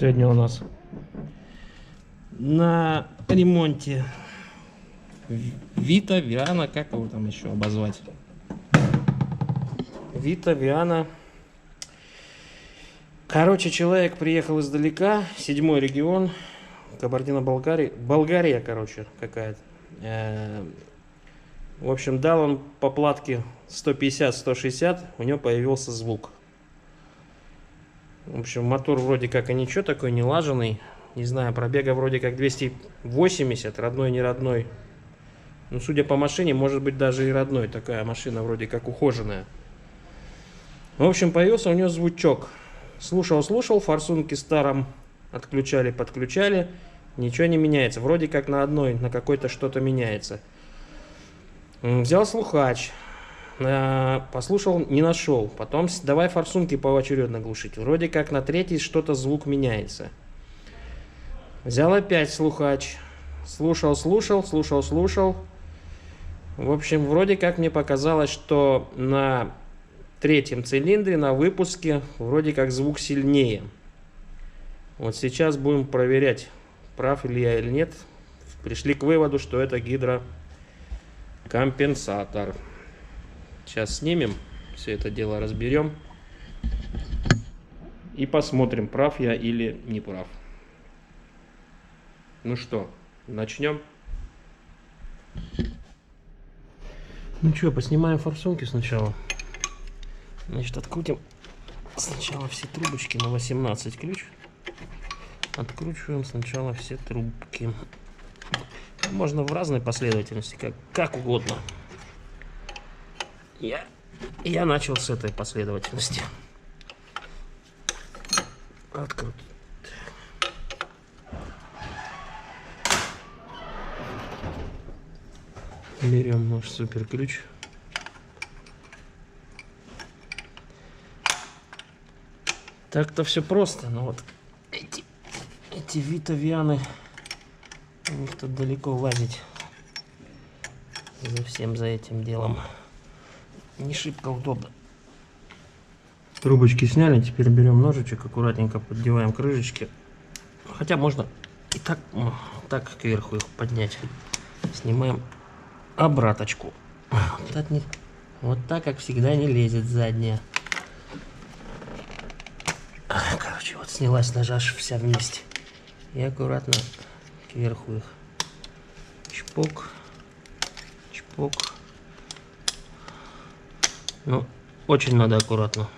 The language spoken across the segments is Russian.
Сегодня у нас на ремонте Вита, Виана, как его там еще обозвать? Вита, Виана. Короче, человек приехал издалека, 7-й регион, Кабардино-Балкария, Болгария, короче, какая-то. В общем, дал он по платке 150-160, у него появился звук. В общем, мотор вроде как и ничего, такой не лаженный. Не знаю, пробега вроде как 280, родной, не родной. Ну, судя по машине, может быть даже и родной. Такая машина вроде как ухоженная. В общем, появился у него звучок. Слушал, форсунки старом отключали, подключали. Ничего не меняется. Вроде как на одной, на какой-то что-то меняется. Взял слухач. Послушал, не нашел. Потом давай форсунки поочередно глушить. Вроде как на третий что-то звук меняется. Взял опять слухач. Слушал. В общем, вроде как мне показалось, что на третьем цилиндре, на выпуске, вроде как звук сильнее. Вот сейчас будем проверять, прав ли я или нет. Пришли к выводу, что это гидрокомпенсатор. Сейчас снимем, все это дело разберем и посмотрим, прав я или не прав. Ну что, начнем. Ну что, поснимаем форсунки сначала. Значит, открутим сначала все трубочки на 18 ключ. Откручиваем сначала все трубки. Можно в разной последовательности, как угодно. Я начал с этой последовательности. Открыть. Берем наш супер ключ. Так-то все просто, но вот эти Вита, Вианы, у них тут далеко лазить за этим делом. Не шибко удобно. Трубочки сняли, теперь берем ножичек, аккуратненько поддеваем крышечки. Хотя можно и так кверху их поднять. Снимаем обраточку. Вот так, как всегда, не лезет задняя. Короче, вот снялась ножа вся вместе. И аккуратно кверху их. Чпок. Чпок. Ну, очень надо аккуратно.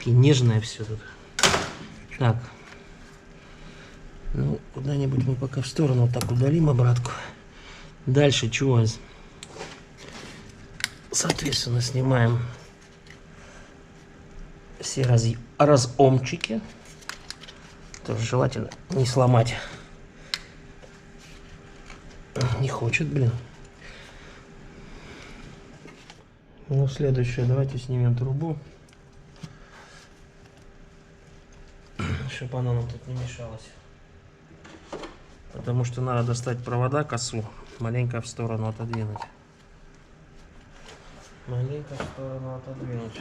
И нежное все тут. Так. Ну, куда-нибудь мы пока в сторону вот так удалим обратку. Дальше чего? Соответственно, снимаем все разъемчики. Тоже желательно не сломать. Не хочет, блин. Ну, следующее, давайте снимем трубу, чтобы она нам тут не мешалась. Потому что надо достать провода, косу, маленько в сторону отодвинуть. Маленько в сторону отодвинуть.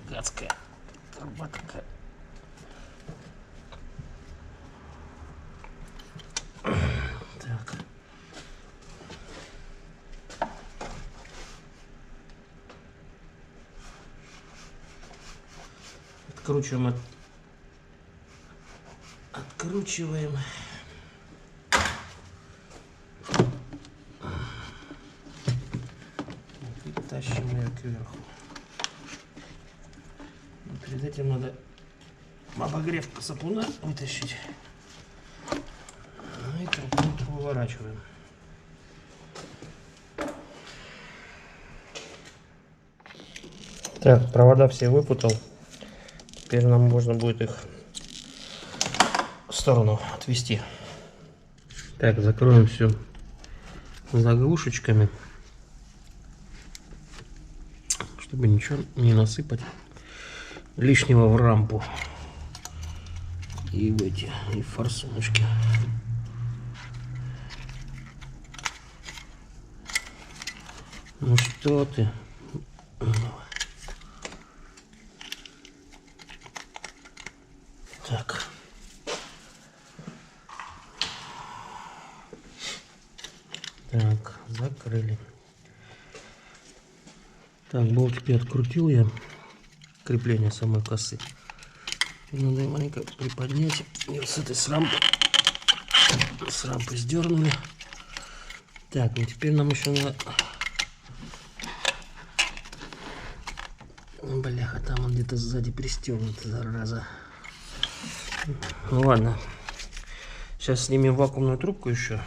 Гадская труба такая. Так. Откручиваем. И тащим ее кверху. Но перед этим надо обогрев сапуна вытащить. Ну и трубку выворачиваем. Так, провода все выпутал. Теперь нам можно будет их в сторону отвести. Так, закроем все заглушечками, чтобы ничего не насыпать лишнего в рампу и в эти форсуночки. Ну что ты? Так, закрыли. Так, болтики открутил я. Крепление самой косы. Надо ее маленько приподнять. И вот с этой с рампы сдернули. Так, ну теперь нам еще надо... Бляха, там он где-то сзади пристегнут, зараза. Ну ладно. Сейчас снимем вакуумную трубку еще.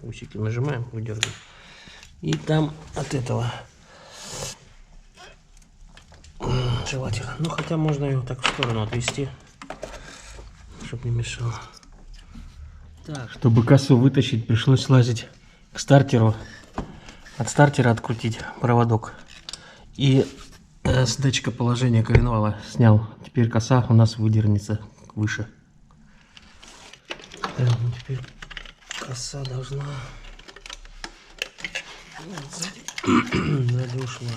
Усики нажимаем, выдергиваем. И там от этого желательно. Ну хотя можно ее так в сторону отвести, чтобы не мешало. Так, чтобы косу вытащить, пришлось лазить к стартеру. От стартера открутить проводок. И с датчика положения коленвала снял. Теперь коса у нас выдернется выше. Так, ну теперь коса должна... Сзади ушла.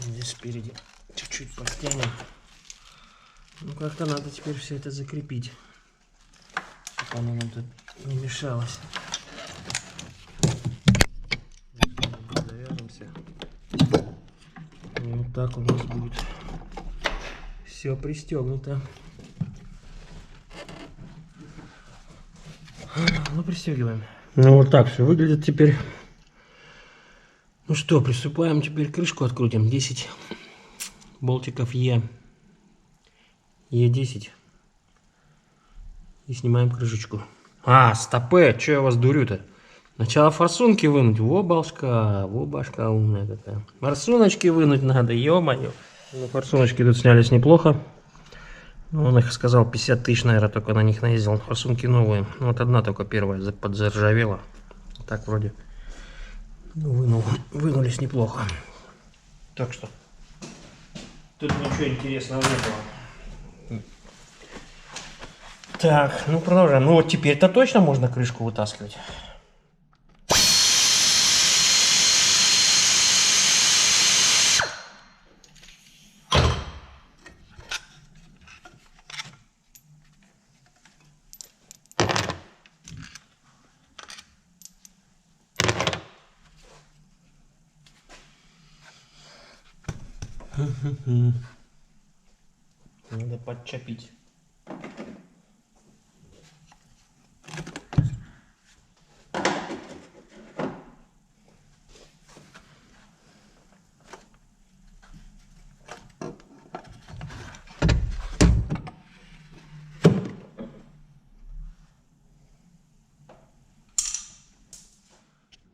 Здесь спереди чуть-чуть подтянем. Ну как-то надо теперь все это закрепить, чтобы оно нам тут не мешалось. Завяжемся. И вот так у нас будет все пристегнуто. Ну пристегиваем. Ну вот так все выглядит теперь. Ну что, приступаем, теперь крышку открутим. 10 болтиков Е10. И снимаем крышечку. А, стопе, что я вас дурю-то? Сначала форсунки вынуть. Во башка умная какая. Форсуночки вынуть надо, ё-моё. Ну, форсуночки тут снялись неплохо. Он их сказал 50 тысяч, наверное, только на них наездил. Форсунки новые. Ну, вот одна только первая подзаржавела. Так вроде. Вынулись неплохо. Так что тут ничего интересного не было. Так, ну продолжаем. Ну вот теперь-то точно можно крышку вытаскивать. Надо подчепить.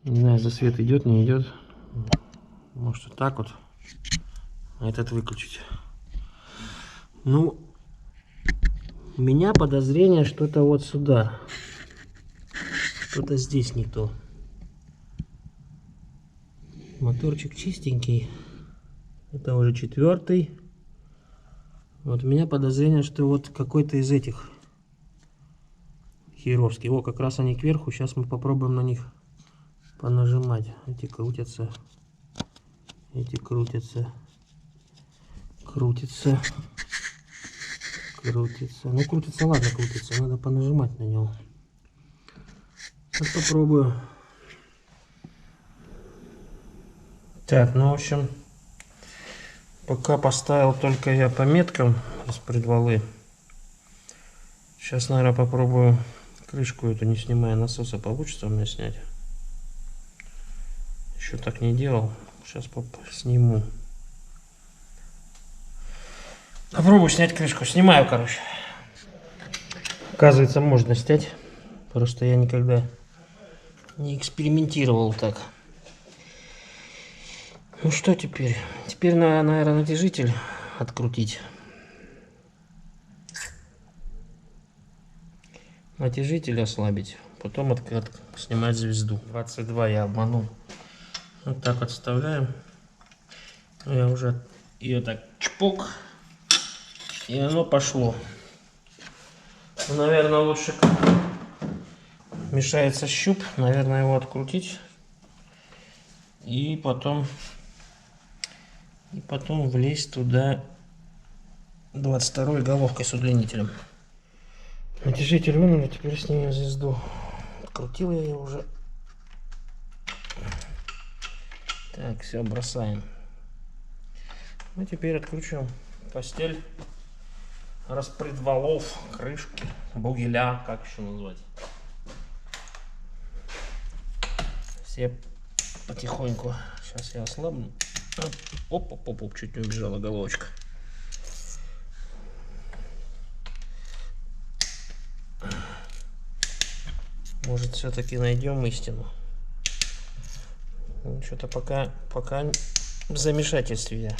Не знаю, засвет идет, не идет. Может вот так вот. А этот выключить. Ну, у меня подозрение что-то вот сюда. Что-то здесь не то. Моторчик чистенький. Это уже 4-й. Вот у меня подозрение, что вот какой-то из этих херовский. О, как раз они кверху. Сейчас мы попробуем на них понажимать. Эти крутятся. Эти крутятся. Крутится. Ну, крутится, ладно, крутится. Надо понажимать на него. Сейчас попробую. Так, ну, в общем, пока поставил только я по меткам из предвалы. Сейчас, наверное, попробую крышку эту, не снимая насоса, получится у меня снять. Еще так не делал. Сейчас сниму. Попробую снять крышку. Снимаю, короче. Оказывается, можно снять. Просто я никогда не экспериментировал так. Ну что теперь? Теперь, наверное, натяжитель открутить. Натяжитель ослабить. Потом снимать звезду. 22 я обманул. Вот так вот вставляем. Я уже ее так чпок. И оно пошло. Ну, наверное, лучше мешается щуп. Наверное, его открутить. И потом влезть туда 22-й головкой с удлинителем. Натяжитель вынули, теперь снимем звезду. Открутил я ее уже. Так, все, бросаем. Ну, теперь откручиваем постель, распредвалов, крышки, бугеля, как еще назвать. Все потихоньку. Сейчас я ослабну. Оп, чуть не убежала головочка. Может, все-таки найдем истину. Что-то пока в замешательстве я.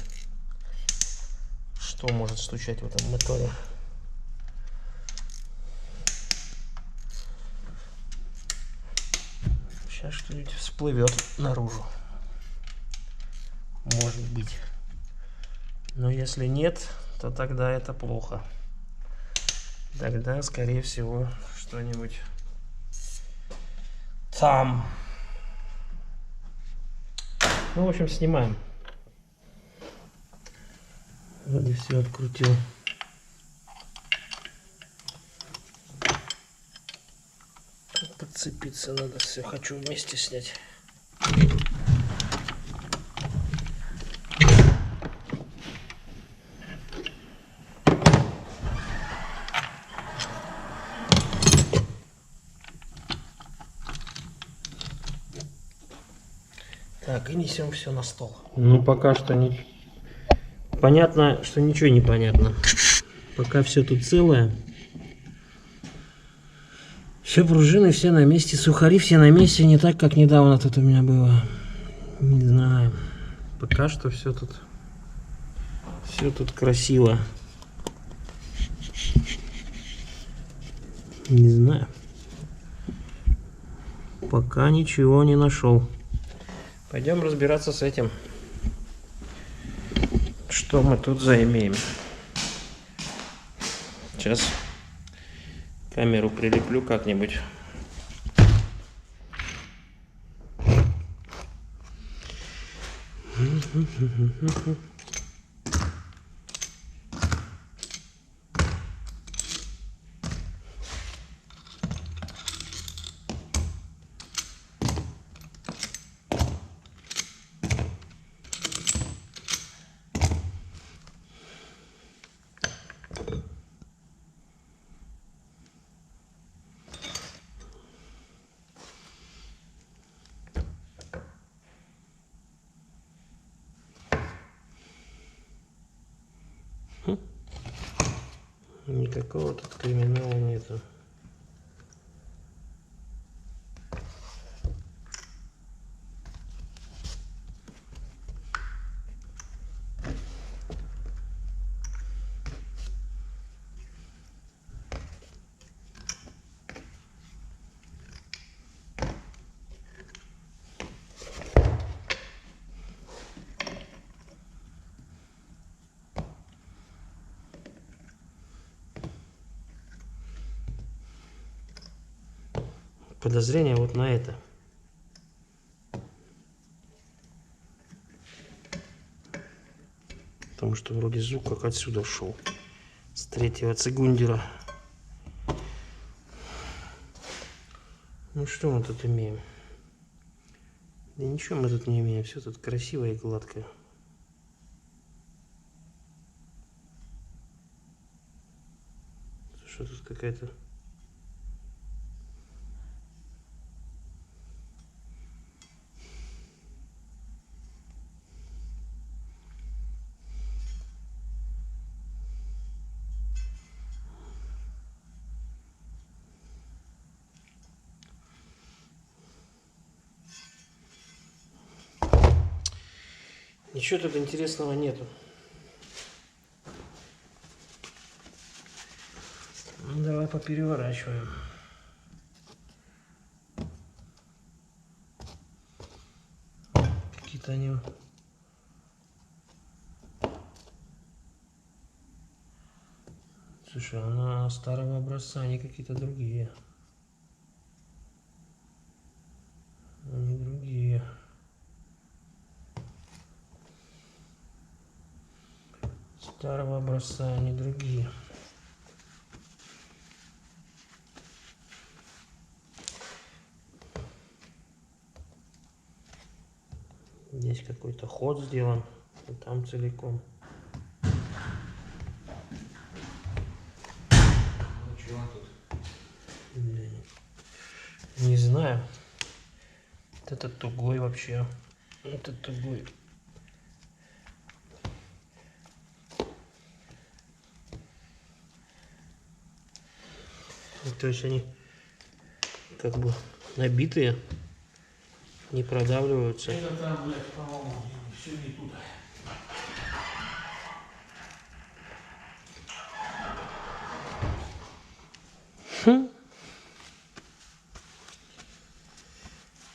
Что может стучать в этом моторе? Сейчас что-нибудь всплывет наружу. Может быть. Но если нет, то тогда это плохо. Тогда, скорее всего, что-нибудь там. Ну, в общем, снимаем. Вроде все открутил. Подцепиться надо, все хочу вместе снять. Так, и несем все на стол. Ну, пока что не... Понятно, что ничего не понятно. Пока все тут целое. Все пружины, все на месте, сухари все на месте, не так, как недавно тут у меня было. Не знаю. Пока что все тут красиво. Не знаю. Пока ничего не нашел. Пойдем разбираться с этим. Что мы тут заимеем? Сейчас камеру прилеплю как-нибудь. Никакого тут криминала нету. Подозрение вот на это. Потому что вроде звук как отсюда шел. С третьего цигундера. Ну что мы тут имеем? Да ничего мы тут не имеем. Все тут красиво и гладко. Что тут какая-то... Ничего тут интересного нету. Ну, давай попереворачиваем. Какие-то они... Слушай, она старого образца, они какие-то другие. Они другие. Старого образца, они другие. Здесь какой-то ход сделан, и там целиком. Ну, чего тут? Не знаю. Вот этот тугой вообще. Этот тугой. То есть они как бы набитые, не продавливаются. Это там, блядь, по-моему, все не туда.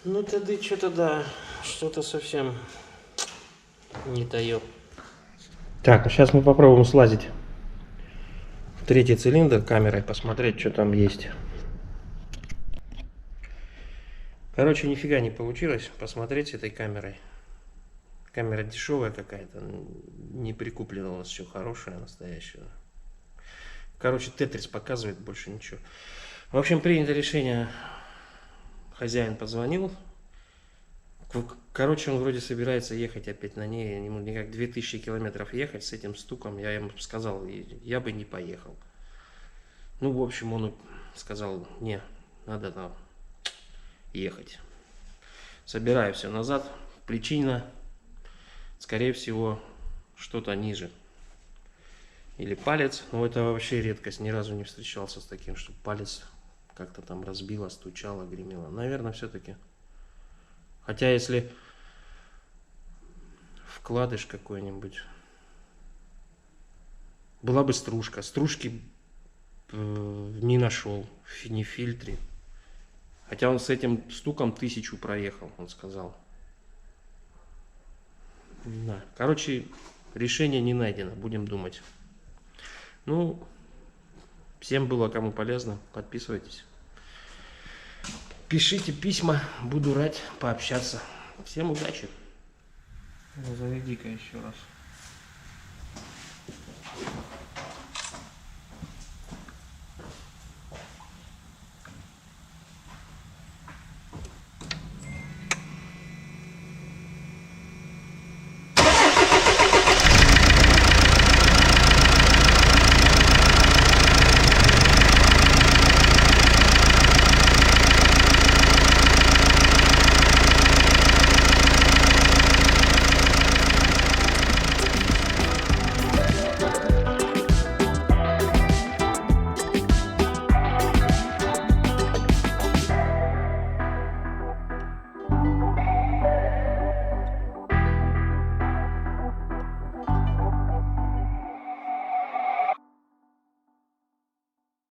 Ну тогда что-то да, что-то совсем не дает. Так, сейчас мы попробуем слазить в третий цилиндр камерой, посмотреть, что там есть. Короче, нифига не получилось посмотреть с этой камерой. Камера дешевая какая-то, не прикуплена у нас, все хорошее, настоящее. Короче, Тетрис показывает, больше ничего. В общем, принято решение. Хозяин позвонил. Короче, он вроде собирается ехать опять на ней. Ему никак 2000 километров ехать с этим стуком. Я ему сказал, я бы не поехал. Ну, в общем, он сказал, не, надо там ехать. Собираю все назад. Причина, скорее всего, что-то ниже. Или палец. Но это вообще редкость. Ни разу не встречался с таким, что палец как-то там разбило, стучало, гремело. Наверное, все-таки. Хотя, если вкладыш какой-нибудь, была бы стружка. Стружки не нашел, не в фильтре. Хотя он с этим стуком 1000 проехал, он сказал. Да. Короче, решение не найдено, будем думать. Ну, всем было кому полезно, подписывайтесь. Пишите письма, буду рад пообщаться. Всем удачи. Заведи-ка еще раз.